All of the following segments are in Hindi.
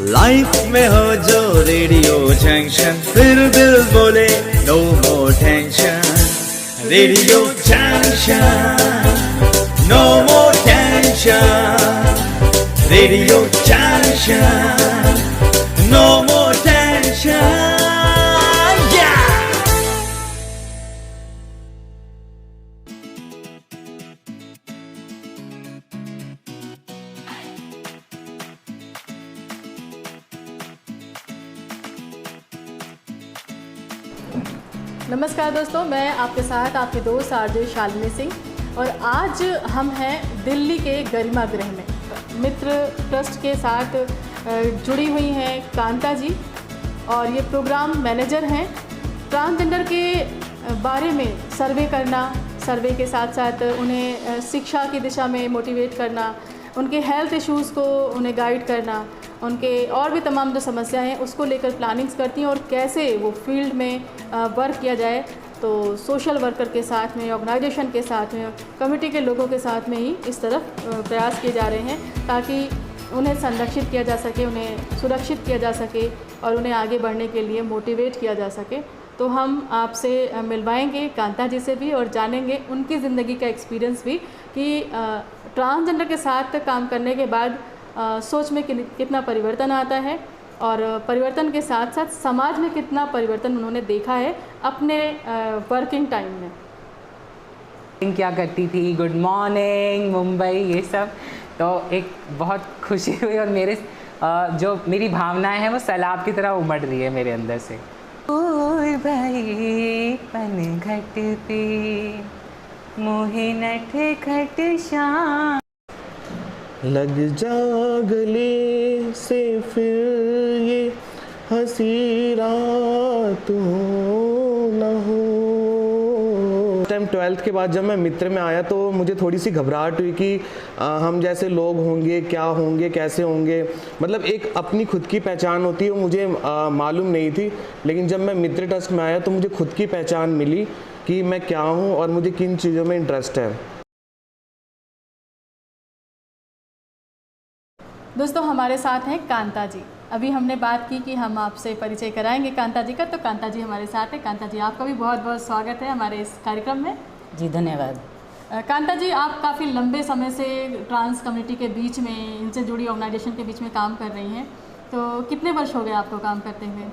लाइफ में हो जो रेडियो जंक्शन, फिर दिल बोले no more tension. Radio junction, no more tension. Radio junction, no more tension. नमस्कार दोस्तों, मैं आपके साथ आपके दोस्त आरजे शालिनी सिंह और आज हम हैं दिल्ली के गरिमा गृह में। मित्र ट्रस्ट के साथ जुड़ी हुई हैं कांता जी और ये प्रोग्राम मैनेजर हैं। ट्रांसजेंडर के बारे में सर्वे करना, सर्वे के साथ साथ उन्हें शिक्षा की दिशा में मोटिवेट करना, उनके हेल्थ इश्यूज़ को उन्हें गाइड करना, उनके और भी तमाम जो समस्याएं हैं उसको लेकर प्लानिंग्स करती हैं और कैसे वो फील्ड में वर्क किया जाए। तो सोशल वर्कर के साथ में, ऑर्गेनाइजेशन के साथ में, कमिटी के लोगों के साथ में ही इस तरफ प्रयास किए जा रहे हैं ताकि उन्हें संरक्षित किया जा सके, उन्हें सुरक्षित किया जा सके और उन्हें आगे बढ़ने के लिए मोटिवेट किया जा सके। तो हम आपसे मिलवाएंगे कांता जी से भी और जानेंगे उनकी ज़िंदगी का एक्सपीरियंस भी कि ट्रांसजेंडर के साथ काम करने के बाद सोच में कितना परिवर्तन आता है और परिवर्तन के साथ साथ समाज में कितना परिवर्तन उन्होंने देखा है अपने वर्किंग टाइम में। क्या करती थी, गुड मॉर्निंग मुंबई, ये सब। तो एक बहुत खुशी हुई और मेरे जो मेरी भावनाएं हैं वो सैलाब की तरह उमड़ रही है मेरे अंदर से। और भाई पन घट पे मोहे नठ खट शाम, लग जा गले से फिर ये हंसी रात हो न हो। टाइम 12th के बाद जब मैं मित्र में आया तो मुझे थोड़ी सी घबराहट हुई कि हम जैसे लोग होंगे, क्या होंगे, कैसे होंगे। मतलब एक अपनी खुद की पहचान होती है, वो मुझे मालूम नहीं थी। लेकिन जब मैं मित्र ट्रस्ट में आया तो मुझे खुद की पहचान मिली कि मैं क्या हूँ और मुझे किन चीज़ों में इंटरेस्ट है। दोस्तों हमारे साथ हैं कांता जी। अभी हमने बात की कि हम आपसे परिचय कराएंगे कांता जी का, तो कांता जी हमारे साथ हैं। कांता जी, आपका भी बहुत बहुत स्वागत है हमारे इस कार्यक्रम में। जी धन्यवाद। कांता जी, आप काफ़ी लंबे समय से ट्रांस कम्युनिटी के बीच में, इनसे जुड़ी ऑर्गेनाइजेशन के बीच में काम कर रही हैं, तो कितने वर्ष हो गए आपको काम करते हुए?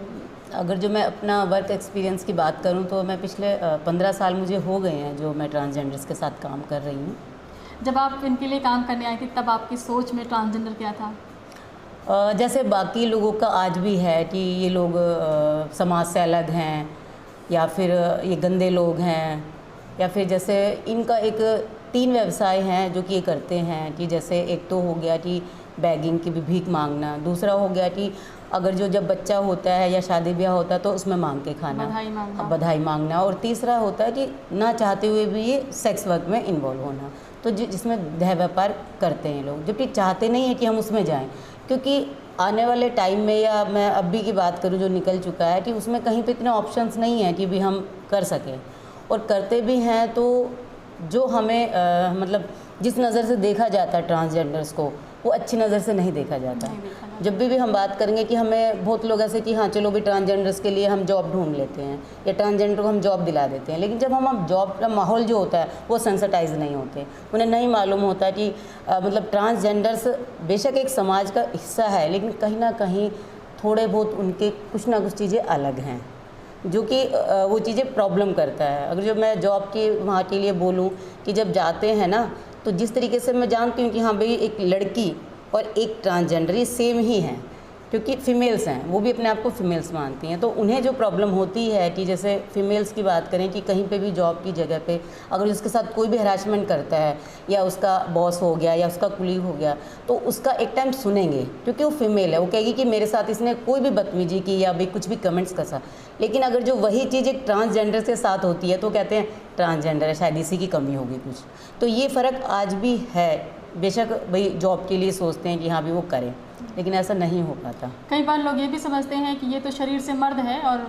अगर जो मैं अपना वर्क एक्सपीरियंस की बात करूं तो मैं पिछले 15 साल मुझे हो गए हैं जो मैं ट्रांसजेंडर्स के साथ काम कर रही हूं। जब आप इनके लिए काम करने आई थी तब आपकी सोच में ट्रांसजेंडर क्या था? जैसे बाकी लोगों का आज भी है कि ये लोग समाज से अलग हैं या फिर ये गंदे लोग हैं, या फिर जैसे इनका एक 3 व्यवसाय हैं जो कि ये करते हैं कि जैसे एक तो हो गया कि बैगिंग की भी भीख मांगना, दूसरा हो गया कि अगर जब बच्चा होता है या शादी ब्याह होता है तो उसमें मांग के खाना, बधाई मांगना, और तीसरा होता है कि ना चाहते हुए भी ये सेक्स वर्क में इन्वॉल्व होना, तो जिसमें देह व्यापार करते हैं लोग, जबकि चाहते नहीं है कि हम उसमें जाएं, क्योंकि आने वाले टाइम में या मैं अभी की बात करूं जो निकल चुका है कि उसमें कहीं पे इतने ऑप्शंस नहीं है कि भी हम कर सकें, और करते भी हैं तो जो हमें मतलब जिस नज़र से देखा जाता है ट्रांसजेंडर्स को वो अच्छी नज़र से नहीं देखा जाता। जब भी हम बात करेंगे कि हमें बहुत लोग ऐसे कि हाँ चलो भी ट्रांसजेंडर्स के लिए हम जॉब ढूंढ लेते हैं या ट्रांसजेंडर को हम जॉब दिला देते हैं, लेकिन जब हम जॉब का माहौल जो होता है वो सेंसिटाइज नहीं होते, उन्हें नहीं मालूम होता कि मतलब ट्रांसजेंडर्स बेशक एक समाज का हिस्सा है, लेकिन कहीं ना कहीं थोड़े बहुत उनके कुछ ना कुछ चीज़ें अलग हैं जो कि वो चीज़ें प्रॉब्लम करता है। अगर जो मैं जॉब की वहाँ के लिए बोलूँ कि जब जाते हैं ना तो जिस तरीके से मैं जानती हूँ कि हाँ भाई एक लड़की और एक ट्रांसजेंडर ये सेम ही हैं, क्योंकि फ़ीमेल्स हैं, वो भी अपने आप को फ़ीमेल्स मानती हैं, तो उन्हें जो प्रॉब्लम होती है कि जैसे फ़ीमेल्स की बात करें कि कहीं पे भी जॉब की जगह पे अगर उसके साथ कोई भी हरासमेंट करता है या उसका बॉस हो गया या उसका कुलीग हो गया तो उसका एक टाइम सुनेंगे, क्योंकि वो फीमेल है, वो कहेगी कि मेरे साथ इसने कोई भी बदतमीजी की या भाई कुछ भी कमेंट्स कसा। लेकिन अगर जो वही चीज़ एक ट्रांसजेंडर के साथ होती है तो कहते हैं ट्रांसजेंडर है, शायद इसी की कमी होगी कुछ। तो ये फ़र्क आज भी है, बेशक भाई जॉब के लिए सोचते हैं कि हाँ भी वो करें, लेकिन ऐसा नहीं हो पाता। कई बार लोग ये भी समझते हैं कि ये तो शरीर से मर्द है और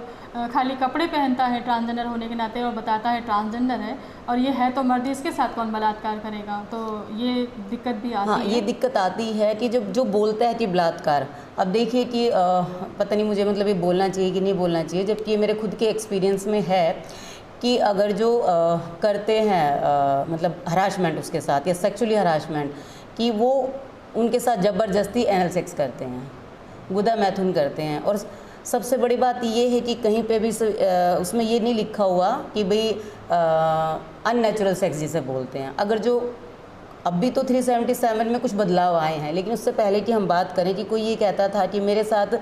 खाली कपड़े पहनता है ट्रांसजेंडर होने के नाते और बताता है ट्रांसजेंडर है, और ये है तो मर्द, इसके साथ कौन बलात्कार करेगा, तो ये दिक्कत भी आती है। ये दिक्कत आती है कि जब जो बोलता है कि बलात्कार, अब देखिए कि पता नहीं मुझे मतलब ये बोलना चाहिए कि नहीं बोलना चाहिए, जबकि ये मेरे खुद के एक्सपीरियंस में है कि अगर जो करते हैं मतलब हरासमेंट उसके साथ या सेक्सुअली हरासमेंट, कि वो उनके साथ ज़बरदस्ती एनल सेक्स करते हैं, गुदा मैथुन करते हैं। और सबसे बड़ी बात ये है कि कहीं पे भी उसमें ये नहीं लिखा हुआ कि भाई अननेचुरल सेक्स जिसे बोलते हैं। अगर जो अभी तो 377 में कुछ बदलाव आए हैं, लेकिन उससे पहले की हम बात करें कि कोई ये कहता था कि मेरे साथ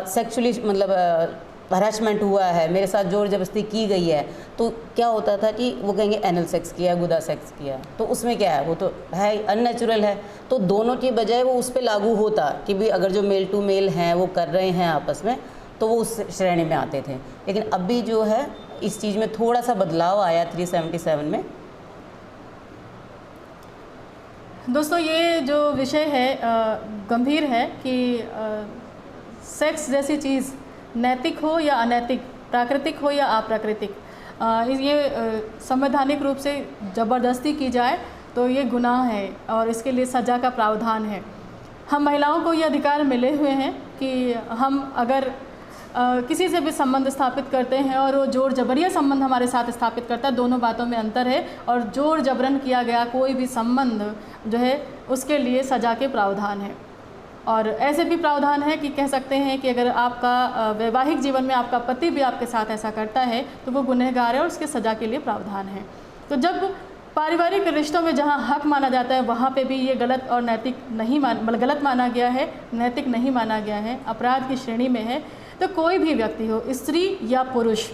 सेक्सुअली मतलब हरासमेंट हुआ है, मेरे साथ जोर जबरदस्ती की गई है, तो क्या होता था कि वो कहेंगे एनल सेक्स किया, गुदा सेक्स किया, तो उसमें क्या है, वो तो है अननेचुरल है। तो दोनों की बजाय वो उस पर लागू होता कि भी अगर जो मेल टू मेल हैं वो कर रहे हैं आपस में, तो वो उस श्रेणी में आते थे। लेकिन अभी जो है इस चीज़ में थोड़ा सा बदलाव आया 377 में। दोस्तों, ये जो विषय है गंभीर है कि सेक्स जैसी चीज़ नैतिक हो या अनैतिक, प्राकृतिक हो या अप्राकृतिक, ये संवैधानिक रूप से ज़बरदस्ती की जाए तो ये गुनाह है और इसके लिए सज़ा का प्रावधान है। हम महिलाओं को ये अधिकार मिले हुए हैं कि हम अगर किसी से भी संबंध स्थापित करते हैं और वो जोर जबरिया संबंध हमारे साथ स्थापित करता है, दोनों बातों में अंतर है, और जोर जबरन किया गया कोई भी संबंध जो है उसके लिए सज़ा के प्रावधान है। और ऐसे भी प्रावधान है कि कह सकते हैं कि अगर आपका वैवाहिक जीवन में आपका पति भी आपके साथ ऐसा करता है तो वो गुनहगार है और उसके सज़ा के लिए प्रावधान है। तो जब पारिवारिक रिश्तों में जहाँ हक माना जाता है वहाँ पे भी ये गलत और नैतिक नहीं गलत माना गया है, नैतिक नहीं माना गया है, अपराध की श्रेणी में है। तो कोई भी व्यक्ति हो, स्त्री या पुरुष,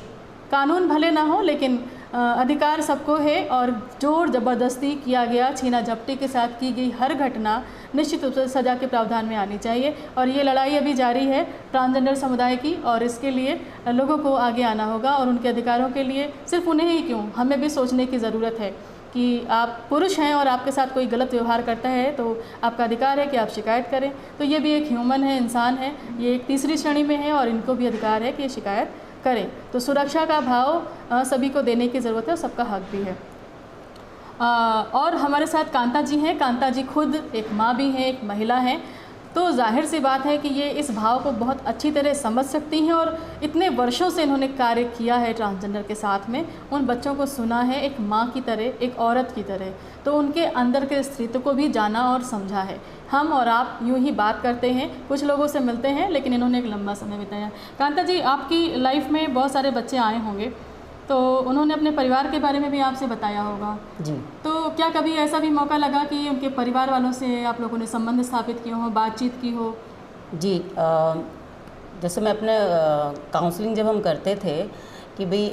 कानून भले ना हो लेकिन अधिकार सबको है, और जोर ज़बरदस्ती किया गया, छीना झपटी के साथ की गई हर घटना निश्चित रूप से सज़ा के प्रावधान में आनी चाहिए। और ये लड़ाई अभी जारी है ट्रांसजेंडर समुदाय की, और इसके लिए लोगों को आगे आना होगा और उनके अधिकारों के लिए सिर्फ उन्हें ही क्यों, हमें भी सोचने की ज़रूरत है कि आप पुरुष हैं और आपके साथ कोई गलत व्यवहार करता है तो आपका अधिकार है कि आप शिकायत करें। तो ये भी एक ह्यूमन है, इंसान है, ये एक तीसरी श्रेणी में है और इनको भी अधिकार है कि ये शिकायत करें। तो सुरक्षा का भाव सभी को देने की ज़रूरत है और सबका हक भी है। और हमारे साथ कांता जी हैं। कांता जी खुद एक माँ भी हैं, एक महिला हैं, तो जाहिर सी बात है कि ये इस भाव को बहुत अच्छी तरह समझ सकती हैं और इतने वर्षों से इन्होंने कार्य किया है ट्रांसजेंडर के साथ में, उन बच्चों को सुना है एक माँ की तरह, एक औरत की तरह, तो उनके अंदर के स्त्रीत्व को भी जाना और समझा है। हम और आप यूं ही बात करते हैं, कुछ लोगों से मिलते हैं, लेकिन इन्होंने एक लंबा समय बिताया। कांता जी, आपकी लाइफ में बहुत सारे बच्चे आए होंगे, तो उन्होंने अपने परिवार के बारे में भी आपसे बताया होगा जी। तो क्या कभी ऐसा भी मौका लगा कि उनके परिवार वालों से आप लोगों ने संबंध स्थापित किए हो, बातचीत की हो? जी, जैसे मैं अपने काउंसलिंग जब हम करते थे कि भाई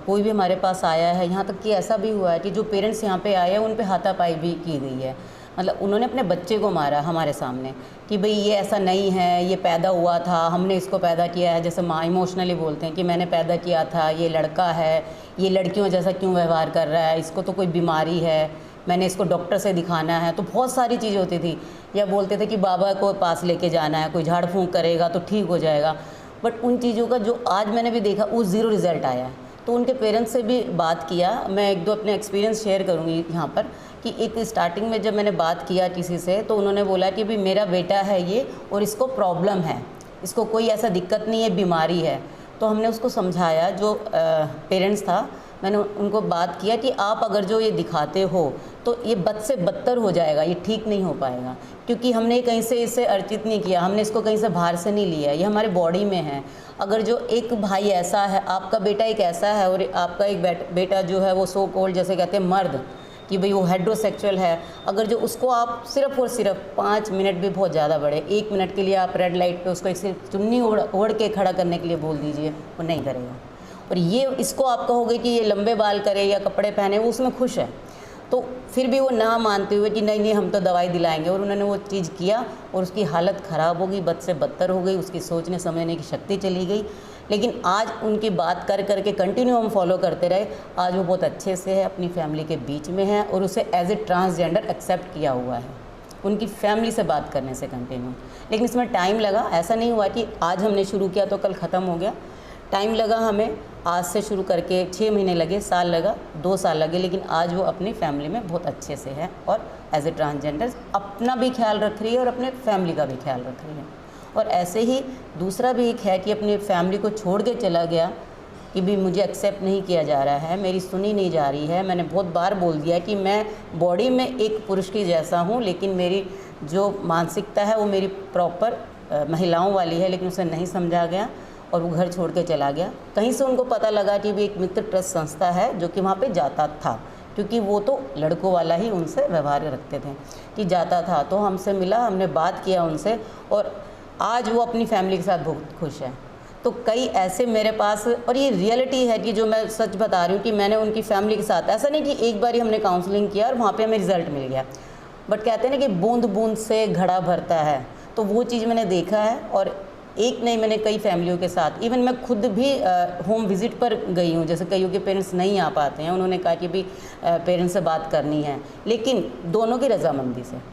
कोई भी हमारे पास आया है, यहाँ तक कि ऐसा भी हुआ है कि जो पेरेंट्स यहाँ पे आए हैं उन पे हाथापाई भी की गई है, मतलब उन्होंने अपने बच्चे को मारा हमारे सामने कि भाई ये ऐसा नहीं है, ये पैदा हुआ था, हमने इसको पैदा किया है। जैसे माँ इमोशनली बोलते हैं कि मैंने पैदा किया था, ये लड़का है, ये लड़कियों जैसा क्यों व्यवहार कर रहा है, इसको तो कोई बीमारी है, मैंने इसको डॉक्टर से दिखाना है। तो बहुत सारी चीज़ें होती थी, या बोलते थे कि बाबा को पास लेके जाना है, कोई झाड़ फूंक करेगा तो ठीक हो जाएगा। बट उन चीज़ों का जो आज मैंने भी देखा वो ज़ीरो रिज़ल्ट आया है। तो उनके पेरेंट्स से भी बात किया, मैं एक दो अपने एक्सपीरियंस शेयर करूँगी यहाँ पर कि एक स्टार्टिंग में जब मैंने बात किया किसी से तो उन्होंने बोला कि भाई मेरा बेटा है ये और इसको प्रॉब्लम है, इसको कोई ऐसा दिक्कत नहीं है, बीमारी है। तो हमने उसको समझाया, जो पेरेंट्स था, मैंने उनको बात किया कि आप अगर जो ये दिखाते हो तो ये बद से बदतर हो जाएगा, ये ठीक नहीं हो पाएगा, क्योंकि हमने कहीं से इसे अर्जित नहीं किया, हमने इसको कहीं से बाहर से नहीं लिया, ये हमारे बॉडी में है। अगर जो एक भाई ऐसा है, आपका बेटा एक ऐसा है और आपका एक बेटा जो है वो सो कॉल्ड जैसे कहते हैं मर्द, कि भाई वो हेड्रोसेक्सुअल है, अगर जो उसको आप सिर्फ और सिर्फ 5 मिनट भी बहुत ज़्यादा बड़े, 1 मिनट के लिए आप रेड लाइट पे उसको एक सिर्फ चुन्नी ओढ़ के खड़ा करने के लिए बोल दीजिए, वो नहीं करेगा। और ये इसको आप कहोगे कि ये लंबे बाल करे या कपड़े पहने, वो उसमें खुश है, तो फिर भी वो ना मानते हुए कि नहीं नहीं हम तो दवाई दिलाएंगे, और उन्होंने वो चीज़ किया और उसकी हालत ख़राब हो गई, बद से बदतर हो गई, उसकी सोचने समझने की शक्ति चली गई। लेकिन आज उनकी बात कर करके कंटिन्यू हम फॉलो करते रहे, आज वो बहुत अच्छे से है, अपनी फैमिली के बीच में है और उसे एज ए ट्रांसजेंडर एक्सेप्ट किया हुआ है। उनकी फैमिली से बात करने से कंटिन्यू। लेकिन इसमें टाइम लगा, ऐसा नहीं हुआ कि आज हमने शुरू किया तो कल ख़त्म हो गया। टाइम लगा हमें, आज से शुरू करके 6 महीने लगे, साल लगा, 2 साल लगे, लेकिन आज वो अपनी फैमिली में बहुत अच्छे से है और एज ए ट्रांसजेंडर अपना भी ख्याल रख रही है और अपने फैमिली का भी ख्याल रख रही है। और ऐसे ही दूसरा भी एक है कि अपनी फैमिली को छोड़ के चला गया कि भी मुझे एक्सेप्ट नहीं किया जा रहा है, मेरी सुनी नहीं जा रही है। मैंने बहुत बार बोल दिया कि मैं बॉडी में एक पुरुष की जैसा हूँ, लेकिन मेरी जो मानसिकता है वो मेरी प्रॉपर महिलाओं वाली है, लेकिन उसे नहीं समझा गया और वो घर छोड़ के चला गया। कहीं से उनको पता लगा कि भी एक मित्र ट्रस्ट संस्था है जो कि वहाँ पे जाता था, क्योंकि वो तो लड़कों वाला ही उनसे व्यवहार रखते थे कि जाता था। तो हमसे मिला, हमने बात किया उनसे और आज वो अपनी फैमिली के साथ बहुत खुश है। तो कई ऐसे मेरे पास, और ये रियलिटी है कि जो मैं सच बता रही हूँ कि मैंने उनकी फैमिली के साथ, ऐसा नहीं कि एक बार ही हमने काउंसलिंग किया और वहाँ पे हमें रिज़ल्ट मिल गया, बट कहते हैं ना कि बूंद बूंद से घड़ा भरता है, तो वो चीज़ मैंने देखा है। और एक नहीं, मैंने कई फैमिलियों के साथ, इवन मैं खुद भी होम विज़िट पर गई हूँ। जैसे कईयों के पेरेंट्स नहीं आ पाते हैं, उन्होंने कहा कि भी पेरेंट्स से बात करनी है, लेकिन दोनों की रजामंदी से।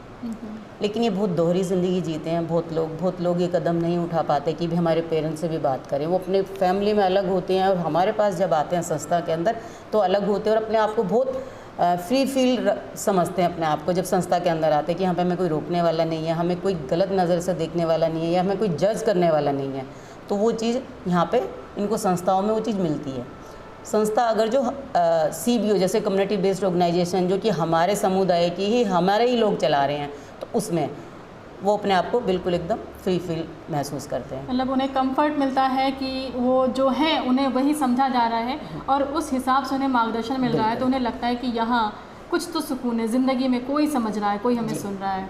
लेकिन ये बहुत दोहरी ज़िंदगी जीते हैं बहुत लोग ये कदम नहीं उठा पाते कि भी हमारे पेरेंट्स से भी बात करें। वो अपने फैमिली में अलग होते हैं और हमारे पास जब आते हैं संस्था के अंदर तो अलग होते हैं और अपने आप को बहुत फ्री फील समझते हैं अपने आप को। जब संस्था के अंदर आते हैं कि यहाँ पे हमें कोई रोकने वाला नहीं है, हमें कोई गलत नज़र से देखने वाला नहीं है या हमें कोई जज करने वाला नहीं है, तो वो चीज़ यहाँ पे इनको संस्थाओं में वो चीज़ मिलती है। संस्था अगर जो CBO जैसे कम्युनिटी बेस्ड ऑर्गेनाइजेशन जो कि हमारे समुदाय की ही हमारे ही लोग चला रहे हैं, तो उसमें वो अपने आप को बिल्कुल एकदम फ्री फील महसूस करते हैं। मतलब उन्हें कंफर्ट मिलता है कि वो जो है उन्हें वही समझा जा रहा है और उस हिसाब से उन्हें मार्गदर्शन मिल रहा है, तो उन्हें लगता है कि यहाँ कुछ तो सुकून है, ज़िंदगी में कोई समझ रहा है, कोई हमें सुन रहा है।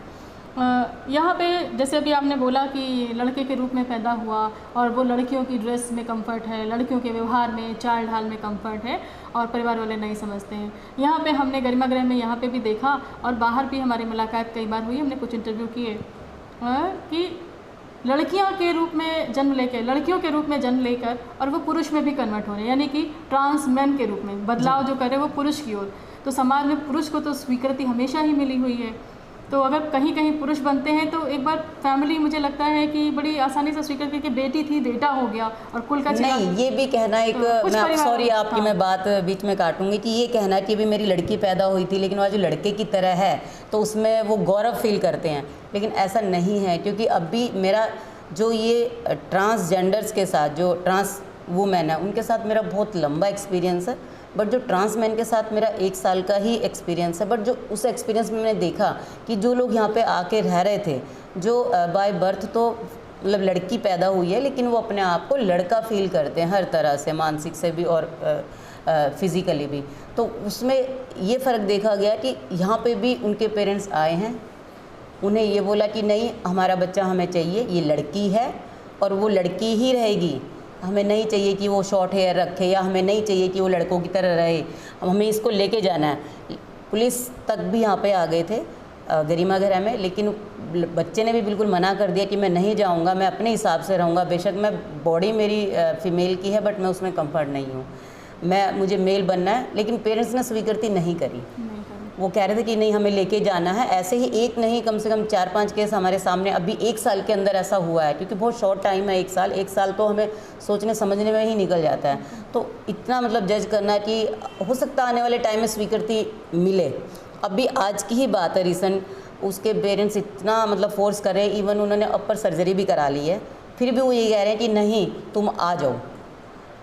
यहाँ पे जैसे अभी आपने बोला कि लड़के के रूप में पैदा हुआ और वो लड़कियों की ड्रेस में कंफर्ट है, लड़कियों के व्यवहार में, चाल ढाल में कंफर्ट है और परिवार वाले नहीं समझते हैं। यहाँ पे हमने गरिमा गृह में यहाँ पे भी देखा और बाहर भी हमारी मुलाकात कई बार हुई, हमने कुछ इंटरव्यू किए कि लड़कियों के रूप में जन्म लेकर और वो पुरुष में भी कन्वर्ट हो रहे हैं, यानी कि ट्रांस मैन के रूप में बदलाव जो करे वो पुरुष की ओर। तो समाज में पुरुष को तो स्वीकृति हमेशा ही मिली हुई है, तो अगर कहीं कहीं पुरुष बनते हैं तो एक बार फैमिली मुझे लगता है कि बड़ी आसानी से स्वीकार करके बेटी थी बेटा हो गया और कुल का नहीं, ये भी कहना एक मैं सॉरी आपकी मैं बात बीच में काटूंगी कि ये कहना कि भी मेरी लड़की पैदा हुई थी लेकिन वो जो लड़के की तरह है तो उसमें वो गौरव फील करते हैं, लेकिन ऐसा नहीं है। क्योंकि अभी मेरा जो ये ट्रांसजेंडर्स के साथ जो ट्रांस वुमेन है उनके साथ मेरा बहुत लंबा एक्सपीरियंस है, बट जो ट्रांस मैन के साथ मेरा 1 साल का ही एक्सपीरियंस है। बट जो उस एक्सपीरियंस में मैंने देखा कि जो लोग यहाँ पे आके रह रहे थे, जो बाय बर्थ तो मतलब लड़की पैदा हुई है लेकिन वो अपने आप को लड़का फील करते हैं हर तरह से, मानसिक से भी और फिज़िकली भी, तो उसमें ये फ़र्क देखा गया कि यहाँ पे भी उनके पेरेंट्स आए हैं, उन्हें ये बोला कि नहीं हमारा बच्चा हमें चाहिए, ये लड़की है और वो लड़की ही रहेगी, हमें नहीं चाहिए कि वो शॉर्ट हेयर रखे या हमें नहीं चाहिए कि वो लड़कों की तरह रहे, हमें इसको लेके जाना है। पुलिस तक भी यहाँ पे आ गए थे गरिमा गृह में, लेकिन बच्चे ने भी बिल्कुल मना कर दिया कि मैं नहीं जाऊँगा, मैं अपने हिसाब से रहूँगा, बेशक मैं बॉडी मेरी फ़ीमेल की है बट मैं उसमें कंफर्ट नहीं हूँ, मुझे मेल बनना है। लेकिन पेरेंट्स ने स्वीकृति नहीं करी, वो कह रहे थे कि नहीं हमें लेके जाना है। ऐसे ही एक नहीं कम से कम 4-5 केस हमारे सामने अभी 1 साल के अंदर ऐसा हुआ है, क्योंकि बहुत शॉर्ट टाइम है 1 साल तो हमें सोचने समझने में ही निकल जाता है। तो इतना मतलब जज करना कि हो सकता है आने वाले टाइम में स्वीकृति मिले। अभी आज की ही बात है रिसेंट, उसके पेरेंट्स इतना मतलब फोर्स कर रहे हैं, इवन उन्होंने अपर सर्जरी भी करा ली है, फिर भी वो ये कह रहे हैं कि नहीं तुम आ जाओ,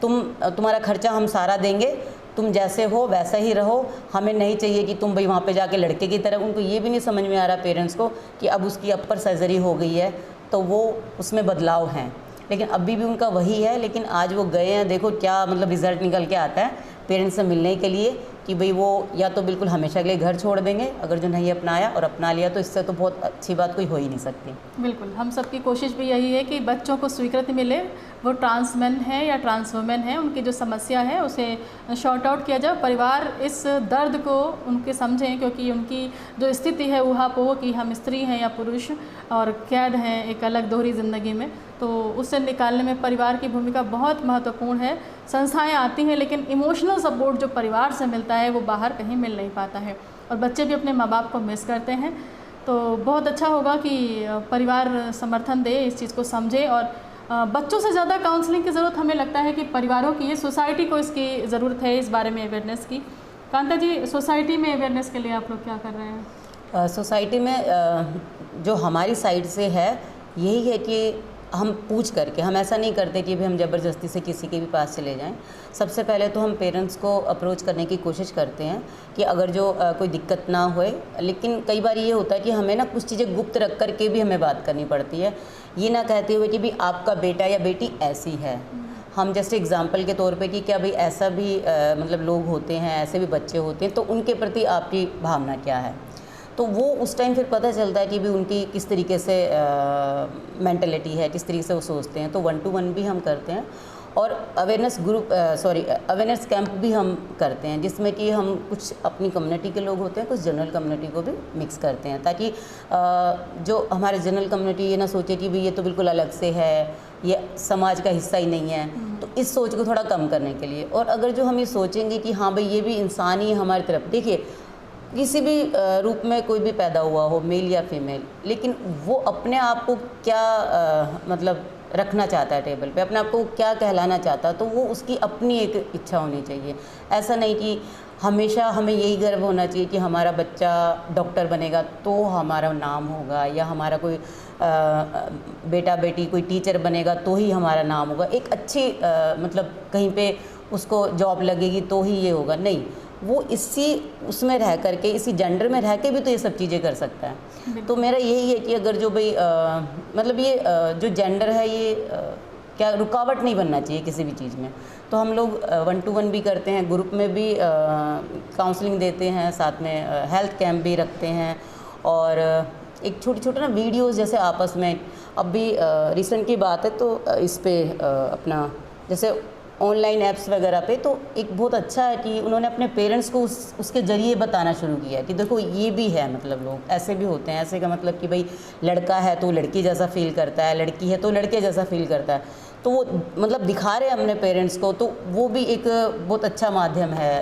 तुम्हारा खर्चा हम सारा देंगे, तुम जैसे हो वैसा ही रहो, हमें नहीं चाहिए कि तुम भाई वहाँ पे जाके लड़के की तरह। उनको ये भी नहीं समझ में आ रहा पेरेंट्स को कि अब उसकी अपर सर्जरी हो गई है तो वो उसमें बदलाव हैं, लेकिन अभी भी उनका वही है। लेकिन आज वो गए हैं, देखो क्या मतलब रिज़ल्ट निकल के आता है पेरेंट्स से मिलने के लिए कि भाई वो या तो बिल्कुल हमेशा के लिए घर छोड़ देंगे, अगर जो नहीं अपनाया और अपना लिया तो इससे तो बहुत अच्छी बात कोई हो ही नहीं सकती। बिल्कुल, हम सबकी कोशिश भी यही है कि बच्चों को स्वीकृति मिले, वो ट्रांस मैन है या ट्रांस वुमेन है, उनकी जो समस्या है उसे शॉर्ट आउट किया जाए, परिवार इस दर्द को उनके समझें, क्योंकि उनकी जो स्थिति है ऊहापोह कि हम स्त्री हैं या पुरुष और कैद हैं एक अलग दोहरी ज़िंदगी में, तो उससे निकालने में परिवार की भूमिका बहुत महत्वपूर्ण है। संस्थाएं आती हैं लेकिन इमोशनल सपोर्ट जो परिवार से मिलता है वो बाहर कहीं मिल नहीं पाता है और बच्चे भी अपने माँ बाप को मिस करते हैं। तो बहुत अच्छा होगा कि परिवार समर्थन दे, इस चीज़ को समझे। और बच्चों से ज़्यादा काउंसलिंग की ज़रूरत हमें लगता है कि परिवारों की, ये सोसाइटी को इसकी ज़रूरत है इस बारे में अवेयरनेस की। कांता जी, सोसाइटी में अवेयरनेस के लिए आप लोग क्या कर रहे हैं? सोसाइटी में जो हमारी साइड से है यही है कि हम पूछ करके, हम ऐसा नहीं करते कि भी हम ज़बरदस्ती से किसी के भी पास चले जाएं। सबसे पहले तो हम पेरेंट्स को अप्रोच करने की कोशिश करते हैं कि अगर जो कोई दिक्कत ना होए। लेकिन कई बार ये होता है कि हमें ना कुछ चीज़ें गुप्त रख कर के भी हमें बात करनी पड़ती है, ये ना कहते हुए कि भी आपका बेटा या बेटी ऐसी है। हम जैसे एग्जांपल के तौर पे कि क्या भाई ऐसा भी मतलब लोग होते हैं, ऐसे भी बच्चे होते हैं, तो उनके प्रति आपकी भावना क्या है। तो वो उस टाइम फिर पता चलता है कि भी उनकी किस तरीके से मेंटलिटी है, किस तरीके से वो सोचते हैं। तो 1-to-1 भी हम करते हैं और अवेयरनेस ग्रुप अवेयरनेस कैंप भी हम करते हैं, जिसमें कि हम कुछ अपनी कम्युनिटी के लोग होते हैं, कुछ जनरल कम्युनिटी को भी मिक्स करते हैं, ताकि जो हमारे जनरल कम्युनिटी ये ना सोचे कि भी ये तो बिल्कुल अलग से है, ये समाज का हिस्सा ही नहीं है। तो इस सोच को थोड़ा कम करने के लिए, और अगर जो हम ये सोचेंगे कि हाँ भाई ये भी इंसान ही हमारी तरफ, देखिए किसी भी रूप में कोई भी पैदा हुआ हो, मेल या फीमेल, लेकिन वो अपने आप को क्या मतलब रखना चाहता है टेबल पे, अपने आप को क्या कहलाना चाहता है, तो वो उसकी अपनी एक इच्छा होनी चाहिए। ऐसा नहीं कि हमेशा हमें यही गर्व होना चाहिए कि हमारा बच्चा डॉक्टर बनेगा तो हमारा नाम होगा, या हमारा कोई बेटा बेटी कोई टीचर बनेगा तो ही हमारा नाम होगा, एक अच्छी मतलब कहीं पे उसको जॉब लगेगी तो ही ये होगा। नहीं, वो इसी उसमें रह करके, इसी जेंडर में रह के भी तो ये सब चीज़ें कर सकता है। तो मेरा यही है कि अगर जो भाई मतलब ये जो जेंडर है ये क्या रुकावट नहीं बनना चाहिए किसी भी चीज़ में। तो हम लोग 1-to-1 भी करते हैं, ग्रुप में भी काउंसलिंग देते हैं, साथ में हेल्थ कैंप भी रखते हैं, और एक छोटे छोटे ना वीडियोस जैसे आपस में, अभी रिसेंट की बात है तो इस पे अपना जैसे ऑनलाइन ऐप्स वगैरह पे, तो एक बहुत अच्छा है कि उन्होंने अपने पेरेंट्स को उसके ज़रिए बताना शुरू किया कि देखो ये भी है, मतलब लोग ऐसे भी होते हैं। ऐसे का मतलब कि भाई लड़का है तो लड़की जैसा फील करता है, लड़की है तो लड़के जैसा फील करता है, तो वो मतलब दिखा रहे हैं अपने पेरेंट्स को। तो वो भी एक बहुत अच्छा माध्यम है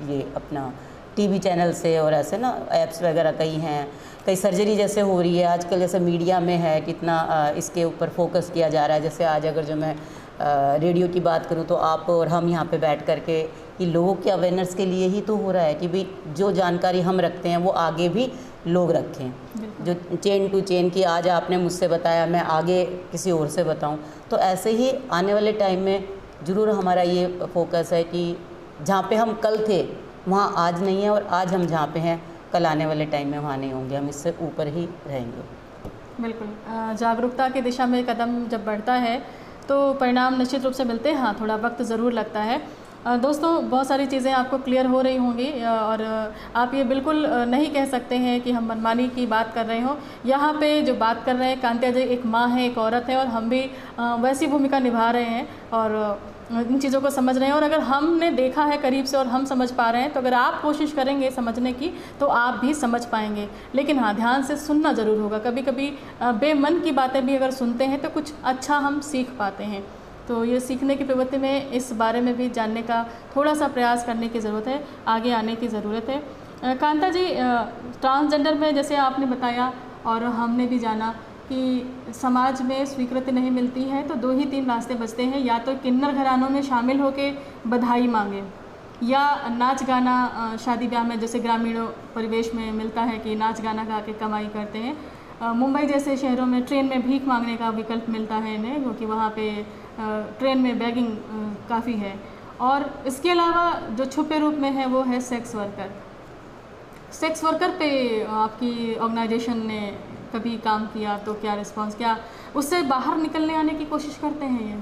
ये अपना टीवी चैनल से, और ऐसे ना ऐप्स वगैरह कई हैं, कई सर्जरी जैसे हो रही है आजकल, जैसे मीडिया में है कितना इसके ऊपर फोकस किया जा रहा है। जैसे आज अगर जो मैं रेडियो की बात करूं तो आप और हम यहाँ पे बैठ करके कि लोगों के अवेयरनेस के लिए ही तो हो रहा है कि भाई जो जानकारी हम रखते हैं वो आगे भी लोग रखें, जो चेन टू चेन की आज आपने मुझसे बताया मैं आगे किसी और से बताऊं। तो ऐसे ही आने वाले टाइम में ज़रूर हमारा ये फोकस है कि जहाँ पे हम कल थे वहाँ आज नहीं है, और आज हम जहाँ पे हैं कल आने वाले टाइम में वहाँ नहीं होंगे, हम इससे ऊपर ही रहेंगे। बिल्कुल, जागरूकता की दिशा में कदम जब बढ़ता है तो परिणाम निश्चित रूप से मिलते हैं। हाँ, थोड़ा वक्त ज़रूर लगता है। दोस्तों, बहुत सारी चीज़ें आपको क्लियर हो रही होंगी, और आप ये बिल्कुल नहीं कह सकते हैं कि हम मनमानी की बात कर रहे हों। यहाँ पे जो बात कर रहे हैं कांत्या जी एक माँ है, एक औरत है, और हम भी वैसी भूमिका निभा रहे हैं और इन चीज़ों को समझ रहे हैं। और अगर हमने देखा है करीब से और हम समझ पा रहे हैं, तो अगर आप कोशिश करेंगे समझने की तो आप भी समझ पाएंगे। लेकिन हाँ, ध्यान से सुनना ज़रूर होगा। कभी कभी बेमन की बातें भी अगर सुनते हैं तो कुछ अच्छा हम सीख पाते हैं। तो ये सीखने की प्रवृत्ति में इस बारे में भी जानने का थोड़ा सा प्रयास करने की ज़रूरत है, आगे आने की ज़रूरत है। कांता जी, ट्रांसजेंडर में जैसे आपने बताया और हमने भी जाना कि समाज में स्वीकृति नहीं मिलती है, तो 2 ही 3 रास्ते बचते हैं। या तो किन्नर घरानों में शामिल होकर बधाई मांगे, या नाच गाना शादी ब्याह में जैसे ग्रामीण परिवेश में मिलता है कि नाच गाना गा के कमाई करते हैं। मुंबई जैसे शहरों में ट्रेन में भीख मांगने का विकल्प मिलता है इन्हें, क्योंकि वहाँ पे ट्रेन में बैगिंग काफ़ी है। और इसके अलावा जो छुपे रूप में है वो है सेक्स वर्कर। सेक्स वर्कर पे आपकी ऑर्गेनाइजेशन ने कभी काम किया तो क्या रिस्पांस, क्या उससे बाहर निकलने आने की कोशिश करते हैं ये?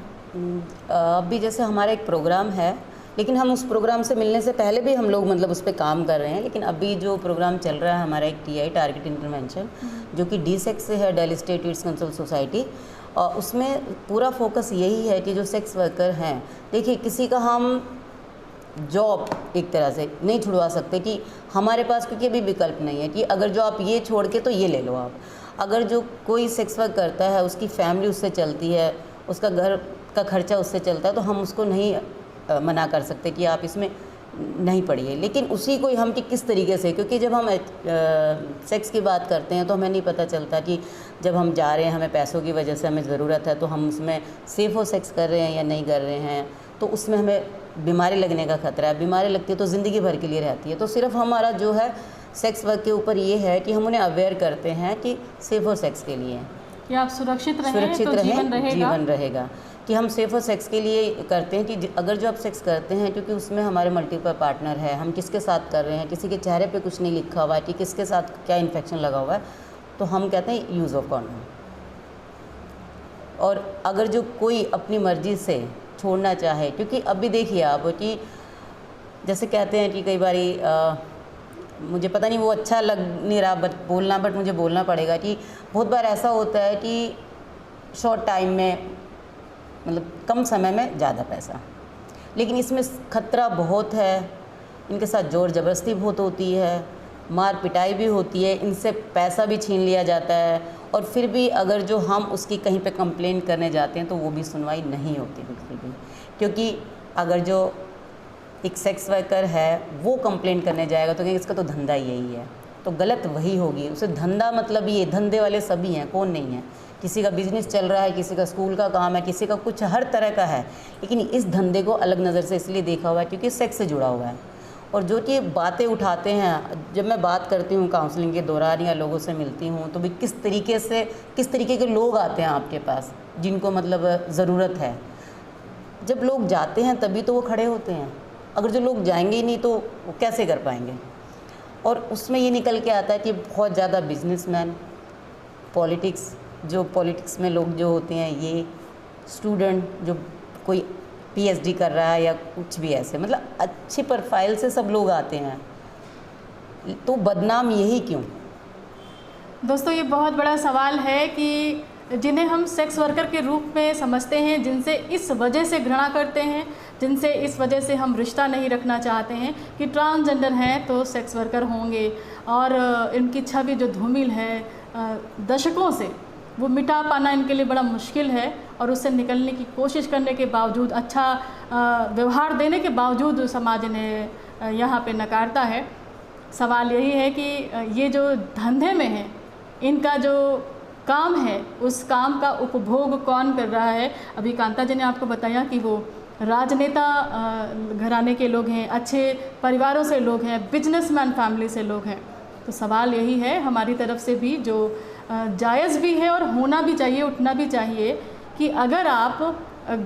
अभी जैसे हमारा एक प्रोग्राम है, लेकिन हम उस प्रोग्राम से मिलने से पहले भी हम लोग मतलब उस पर काम कर रहे हैं। लेकिन अभी जो प्रोग्राम चल रहा है हमारा एक TI टारगेट इंटरवेंशन, जो कि DSEX से है, daily state ads consult society, और उसमें पूरा फोकस यही है कि जो सेक्स वर्कर हैं, देखिए किसी का हम जॉब एक तरह से नहीं छुड़वा सकते कि हमारे पास, क्योंकि अभी विकल्प नहीं है कि अगर जो आप ये छोड़ के तो ये ले लो आप। अगर जो कोई सेक्स वर्क करता है उसकी फैमिली उससे चलती है, उसका घर का खर्चा उससे चलता है, तो हम उसको नहीं मना कर सकते कि आप इसमें नहीं पड़ी है। लेकिन उसी को हम कि किस तरीके से, क्योंकि जब हम सेक्स की बात करते हैं तो हमें नहीं पता चलता कि जब हम जा रहे हैं, हमें पैसों की वजह से हमें ज़रूरत है, तो हम उसमें सेफ़ हो सेक्स कर रहे हैं या नहीं कर रहे हैं, तो उसमें हमें बीमारी लगने का खतरा है। बीमारी लगती है तो ज़िंदगी भर के लिए रहती है। तो सिर्फ हमारा जो है सेक्स वर्क के ऊपर ये है कि हम उन्हें अवेयर करते हैं कि सेफ़ हो सेक्स के लिए कि आप सुरक्षित रहें तो जीवन रहेगा। कि हम सेफ़ और सेक्स के लिए करते हैं कि अगर जो आप सेक्स करते हैं, क्योंकि उसमें हमारे मल्टीपल पार्टनर है, हम किसके साथ कर रहे हैं, किसी के चेहरे पे कुछ नहीं लिखा हुआ है कि किसके साथ क्या इन्फेक्शन लगा हुआ है, तो हम कहते हैं यूज़ ऑफ कॉन्डोम। और अगर जो कोई अपनी मर्ज़ी से छोड़ना चाहे, क्योंकि अभी देखिए आप कि जैसे कहते हैं कि कई बारी मुझे पता नहीं वो अच्छा लग नहीं रहा बट मुझे बोलना पड़ेगा कि बहुत बार ऐसा होता है कि शॉर्ट टाइम में, मतलब कम समय में ज़्यादा पैसा, लेकिन इसमें खतरा बहुत है। इनके साथ जोर ज़बरदस्ती बहुत होती है, मार पिटाई भी होती है, इनसे पैसा भी छीन लिया जाता है, और फिर भी अगर जो हम उसकी कहीं पे कंप्लेंट करने जाते हैं तो वो भी सुनवाई नहीं होती बिल्कुल भी। क्योंकि अगर जो एक सेक्स वर्कर है वो कंप्लेंट करने जाएगा तो कहेंगे इसका तो धंधा यही है, तो गलत वही होगी। उसे धंधा मतलब ये धंधे वाले सभी हैं, कौन नहीं है। किसी का बिजनेस चल रहा है, किसी का स्कूल का काम है, किसी का कुछ हर तरह का है, लेकिन इस धंधे को अलग नज़र से इसलिए देखा हुआ है क्योंकि सेक्स से जुड़ा हुआ है। और जो कि बातें उठाते हैं, जब मैं बात करती हूँ काउंसलिंग के दौरान या लोगों से मिलती हूँ, तो भी किस तरीके के लोग आते हैं आपके पास जिनको मतलब ज़रूरत है। जब लोग जाते हैं तभी तो वो खड़े होते हैं, अगर जो लोग जाएंगे ही नहीं तो वो कैसे कर पाएंगे। और उसमें ये निकल के आता है कि बहुत ज़्यादा बिजनेसमैन, पॉलिटिक्स में लोग जो होते हैं, ये स्टूडेंट जो कोई पीएचडी कर रहा है या कुछ भी ऐसे, मतलब अच्छी प्रोफाइल से सब लोग आते हैं, तो बदनाम यही क्यों? दोस्तों, ये बहुत बड़ा सवाल है कि जिन्हें हम सेक्स वर्कर के रूप में समझते हैं, जिनसे इस वजह से घृणा करते हैं, जिनसे इस वजह से हम रिश्ता नहीं रखना चाहते हैं कि ट्रांसजेंडर हैं तो सेक्स वर्कर होंगे, और इनकी छवि जो धूमिल है दशकों से, वो मिटा पाना इनके लिए बड़ा मुश्किल है। और उससे निकलने की कोशिश करने के बावजूद, अच्छा व्यवहार देने के बावजूद समाज इन्हें यहाँ पे नकारता है। सवाल यही है कि ये जो धंधे में है, इनका जो काम है, उस काम का उपभोग कौन कर रहा है। अभी कांता जी ने आपको बताया कि वो राजनेता घराने के लोग हैं, अच्छे परिवारों से लोग हैं, बिजनेसमैन फैमिली से लोग हैं। तो सवाल यही है हमारी तरफ से भी, जो जायज़ भी है और होना भी चाहिए, उठना भी चाहिए, कि अगर आप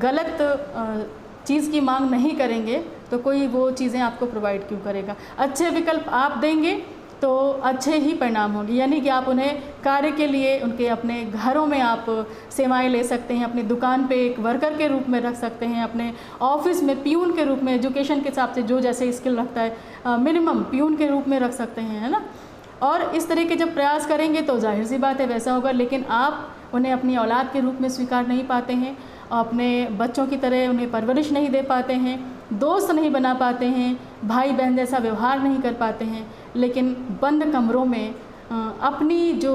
गलत चीज़ की मांग नहीं करेंगे तो कोई वो चीज़ें आपको प्रोवाइड क्यों करेगा। अच्छे विकल्प आप देंगे तो अच्छे ही परिणाम होंगे, यानी कि आप उन्हें कार्य के लिए उनके अपने घरों में आप सेवाएं ले सकते हैं, अपनी दुकान पे एक वर्कर के रूप में रख सकते हैं, अपने ऑफिस में पियून के रूप में, एजुकेशन के हिसाब से जो जैसे स्किल रखता है मिनिमम पियून के रूप में रख सकते हैं, है ना। और इस तरह के जब प्रयास करेंगे तो जाहिर सी बात है वैसा होगा। लेकिन आप उन्हें अपनी औलाद के रूप में स्वीकार नहीं पाते हैं, अपने बच्चों की तरह उन्हें परवरिश नहीं दे पाते हैं, दोस्त नहीं बना पाते हैं, भाई बहन जैसा व्यवहार नहीं कर पाते हैं, लेकिन बंद कमरों में अपनी जो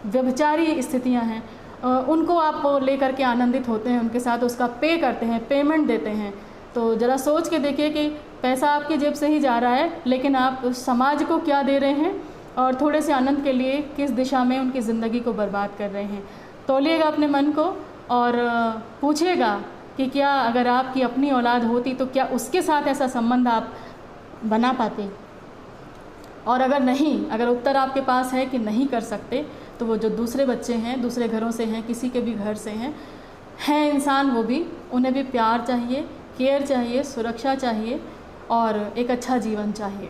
व्यभिचारी स्थितियां हैं उनको आप लेकर के आनंदित होते हैं, उनके साथ उसका पे करते हैं, पेमेंट देते हैं। तो ज़रा सोच के देखिए कि पैसा आपकी जेब से ही जा रहा है, लेकिन आप समाज को क्या दे रहे हैं और थोड़े से आनंद के लिए किस दिशा में उनकी ज़िंदगी को बर्बाद कर रहे हैं। तौलिएगा अपने मन को और पूछिएगा कि क्या अगर आपकी अपनी औलाद होती तो क्या उसके साथ ऐसा संबंध आप बना पाते। और अगर नहीं, अगर उत्तर आपके पास है कि नहीं कर सकते, तो वो जो दूसरे बच्चे हैं, दूसरे घरों से हैं, किसी के भी घर से हैं इंसान, वो भी, उन्हें भी प्यार चाहिए, केयर चाहिए, सुरक्षा चाहिए और एक अच्छा जीवन चाहिए।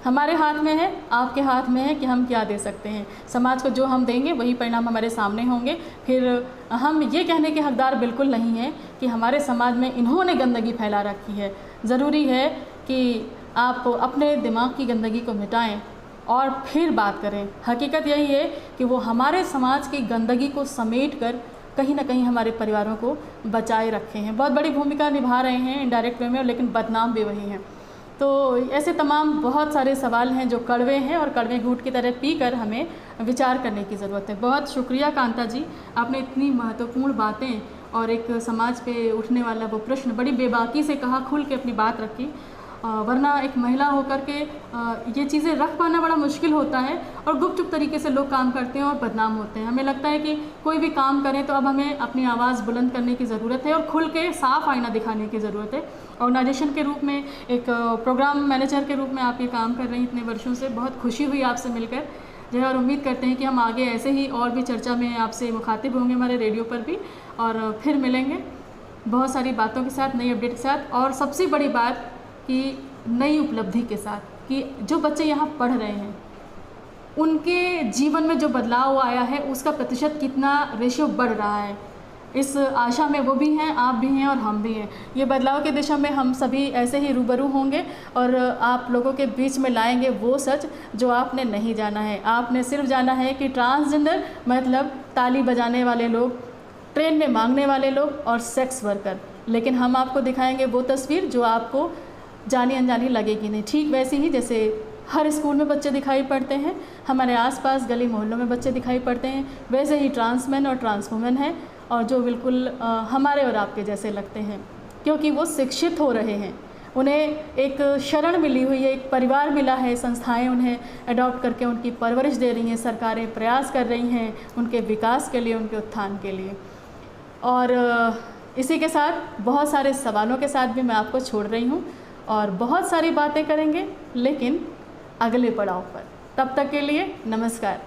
हमारे हाथ में है, आपके हाथ में है कि हम क्या दे सकते हैं। समाज को जो हम देंगे वही परिणाम हमारे सामने होंगे। फिर हम ये कहने के हकदार बिल्कुल नहीं हैं कि हमारे समाज में इन्होंने गंदगी फैला रखी है। ज़रूरी है कि आप अपने दिमाग की गंदगी को मिटाएं और फिर बात करें। हकीकत यही है कि वो हमारे समाज की गंदगी को समेट कर कहीं ना कहीं हमारे परिवारों को बचाए रखे हैं, बहुत बड़ी भूमिका निभा रहे हैं इनडायरेक्ट वे में, लेकिन बदनाम भी वही हैं। तो ऐसे तमाम बहुत सारे सवाल हैं जो कड़वे हैं और कड़वे घूंट की तरह पीकर हमें विचार करने की ज़रूरत है। बहुत शुक्रिया कांता जी, आपने इतनी महत्वपूर्ण बातें और एक समाज पे उठने वाला वो प्रश्न बड़ी बेबाकी से कहा, खुल के अपनी बात रखी वरना एक महिला होकर के ये चीज़ें रख पाना बड़ा मुश्किल होता है और गुपचुप तरीके से लोग काम करते हैं और बदनाम होते हैं। हमें लगता है कि कोई भी काम करें तो अब हमें अपनी आवाज़ बुलंद करने की ज़रूरत है और खुल के साफ आईना दिखाने की ज़रूरत है। ऑर्गेनाइजेशन के रूप में, एक प्रोग्राम मैनेजर के रूप में आप ये काम कर रही हैं इतने वर्षों से, बहुत खुशी हुई आपसे मिलकर जो है, और उम्मीद करते हैं कि हम आगे ऐसे ही और भी चर्चा में आपसे मुखातिब होंगे हमारे रेडियो पर भी, और फिर मिलेंगे बहुत सारी बातों के साथ, नई अपडेट के साथ, और सबसे बड़ी बात कि नई उपलब्धि के साथ कि जो बच्चे यहाँ पढ़ रहे हैं उनके जीवन में जो बदलाव आया है उसका प्रतिशत कितना रेशियो बढ़ रहा है, इस आशा में वो भी हैं, आप भी हैं और हम भी हैं। ये बदलाव की दिशा में हम सभी ऐसे ही रूबरू होंगे और आप लोगों के बीच में लाएंगे वो सच जो आपने नहीं जाना है। आपने सिर्फ जाना है कि ट्रांसजेंडर मतलब ताली बजाने वाले लोग, ट्रेन में मांगने वाले लोग और सेक्स वर्कर, लेकिन हम आपको दिखाएंगे वो तस्वीर जो आपको जानी अनजानी लगेगी नहीं। ठीक वैसे ही जैसे हर स्कूल में बच्चे दिखाई पड़ते हैं, हमारे आसपास गली मोहल्लों में बच्चे दिखाई पड़ते हैं, वैसे ही ट्रांसमैन और ट्रांस वुमेन हैं और जो बिल्कुल हमारे और आपके जैसे लगते हैं, क्योंकि वो शिक्षित हो रहे हैं, उन्हें एक शरण मिली हुई है, एक परिवार मिला है, संस्थाएं उन्हें अडॉप्ट करके उनकी परवरिश दे रही हैं, सरकारें प्रयास कर रही हैं उनके विकास के लिए, उनके उत्थान के लिए। और इसी के साथ बहुत सारे सवालों के साथ भी मैं आपको छोड़ रही हूँ और बहुत सारी बातें करेंगे लेकिन अगले पड़ाव पर। तब तक के लिए नमस्कार।